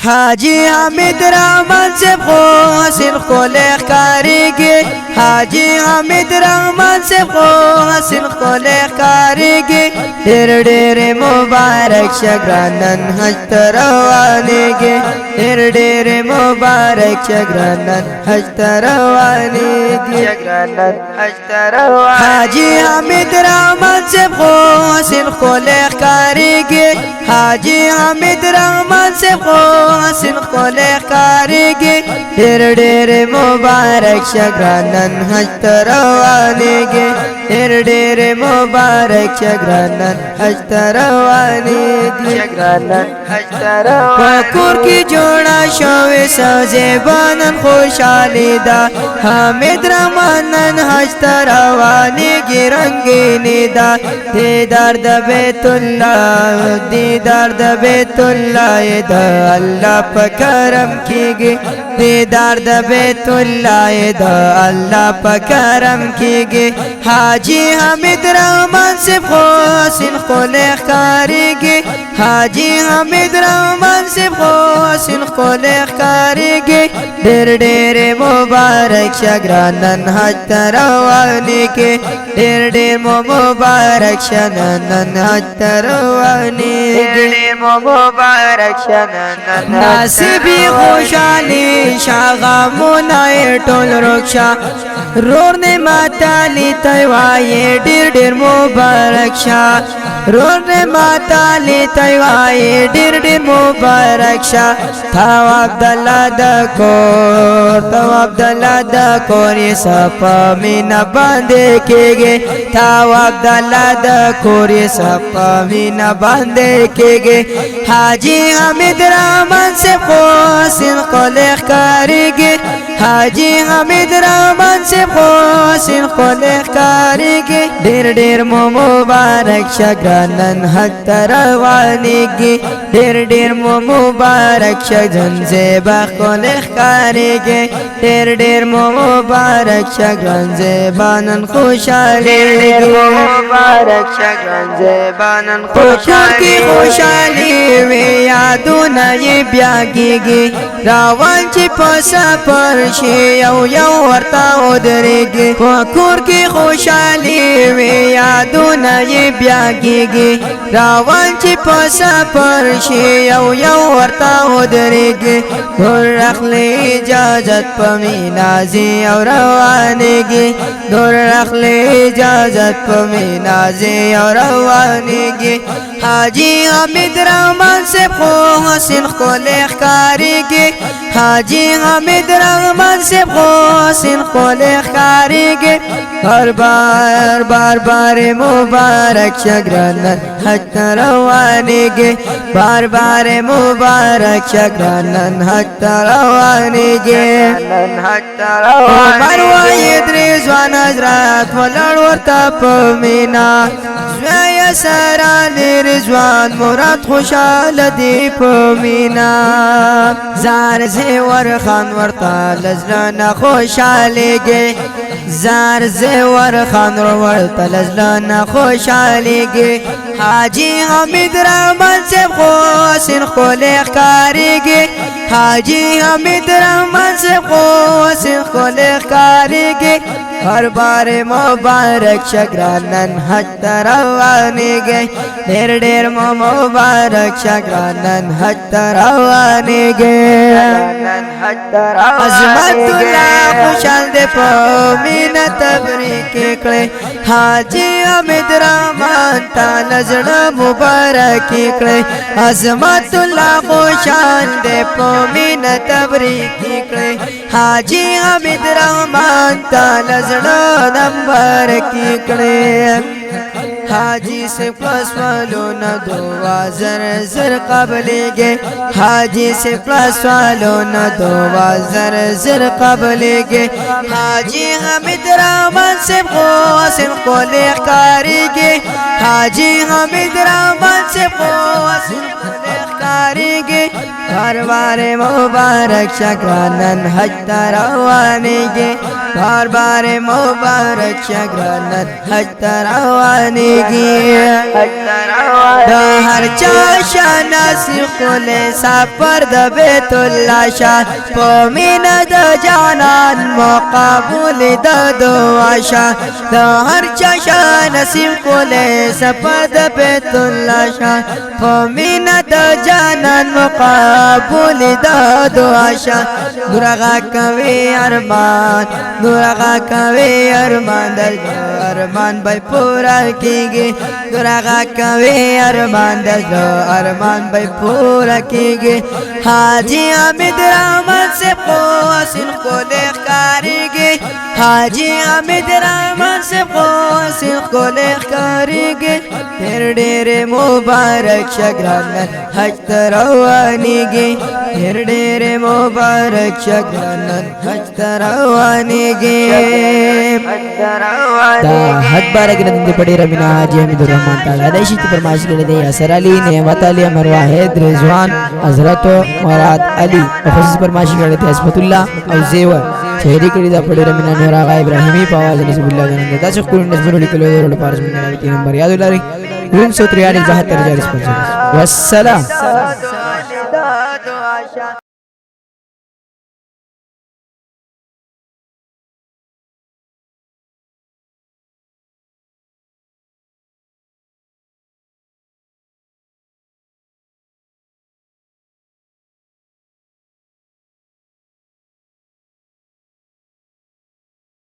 حاجی حمید رحمان سے حسین خلق کاریگی حاجی حمید رحمان سے حسین خلق کاریگی ډېر ډېر مبارک شګرانن حج ته روانېږي ډېر ډېر مبارک شګرانن حج ته روانېږي حاجی حمید رحمان سے حسین خلق کاریگی حاجی حمید رحمان سے حسین خلق کاریگی ډېر ډېر مبارک شګرانن حج ته روانېږي ډېر ډېر مبارک شګرانن حج ته روانېږي په کور کې جوړه شوې سوځېبه نن خوشحالي ده حمید رحمان نن حج ته روانېږي رنګینې ده دیدار د بیت الله دیدار د بیت الله د الله په کرم کېږي دیدار د بیت الله د الله په کرم کېږي حاجی حمید رحمان سے حسین خلق کاریگی حاجی حمید رحمان سے حسین خلق کاریگی ډېر ډېر مبارک شګرانن حج ته روانېږي ډېر ډېر مبارک شګرانن حج ته روانېږي نصیبی خوشحالي شاغمونه ټول رکشا رور نه ماتالی تیوای ډېر ډېر مبارک شا رور نه ماتالی تیوای ډېر ډېر مبارک شا تاو عبدالله د کور تاو عبدالله د کور یې صفا مینا باندې کېږي تاو عبدالله د کور یې صفا مینا باندې کېږي حاجی حمید رحمان سے حسین خلق کاریگی حاجی حمید رحمان سے حسین خلق کاریگی ډېر ډېر مبارک شګرانن حج ته روانېږي ډېر ډېر مبارک شګران زیبا خلق کاریگی ډېر ډېر مبارک شګران زیبا نن خوشحالېږي مبارک شګران زیبا نن خوشحالي خوشحالي وي یادونه یې بیا کېږي روان چې په سفر شي یو یو ورته ودرېږي په کور کې خوشحالي وي یادونه یې بیا کېږي روان چې په سفر شي یو یو ورته ودرېږي ټول اخلي اجازت په مینا ځي او روانېږي ټول اخلي اجازت په مینا ځي او روانېږي حاجی حمید رحمان سے حسین خلق کاریگی حاجی حمید رحمان سے حسین خلق کاریگی بار بار بار بار مبارک شګرانن حج ته روانېږي بار بار مبارک شګرانن حج ته روانېږي عمر وایي درې ځوان حضرات ولاړ ورته په مینا زوی سره رضوان مراد خوشحال دی په مینا زار زیور خان ورته لزلانه خوشحالېږي زار زیور خان ورته لزلانه خوشحالېږي حاجی حمید رحمان سے حسین خلق کاریگی حاجی حمید رحمان سے حسین خلق کاریگی ہر بار مبارک شګرانن حج ته روانېږي ډېر ډېر مبارک شګرانن حج ته روانېږي عظمت الله خوشحال دې په مینا تبریک کړي حاجی حمید رحمان تعالی زړه مبارک کړي عظمت الله خوشحال دې په مینا تبریک کړي حاجی حمید رحمان تعالی زړه نمبر کړي حاجی سے پلس والوں نہ دعا زر زر قبلېږي حاجی سے پلس والوں نہ دعا زر زر قبلېږي حاجی حمید رحمان سے حسین خلق کاریگی حاجی حمید رحمان سے حسین خلق کاریگی ہر بار مبارک شګرانن حج ته روانېږي بار بار مبارک شگرانت حج تروانیگی دا هر چا شاناسی خل سفر دا بیت اللہ شاہ پومین دا جانان مقابل دا دعا شاہ دا هر چا شاناسی خل سفر دا بیت اللہ شاہ پومین دا جانان مقابل دا دعا شاہ نورغا کوي ارمان نورغا کوي ارمان دل ارمان بای پورا کیږي نورغا کوي ارمان دل ارمان بای پورا کیږي حاجی حمید رحمان سے قواسن کو لکھاریږي حاجی حمید رحمان سے قواسن کو لکھاریږي ډېر مبارک شګران حج روانيږي ډېر مبارک شګران حج روانيږي دا حج بارک نند پڑی ربنا حاجی حمید الرحمن تعالی دایشی فرمائش کړي دی اثر علی نعمت علی امر واحد رضوان حضرت مراد علی خصوص فرمائش کړي دی اسمت الله او زیور شهری کړي دا پڑی ربنا نور آغا ابراهیمی پاواز رسول الله غنند دا څو کول نظر لیکلو ورو پارس منه نمبر یاد لري 343 72 والسلام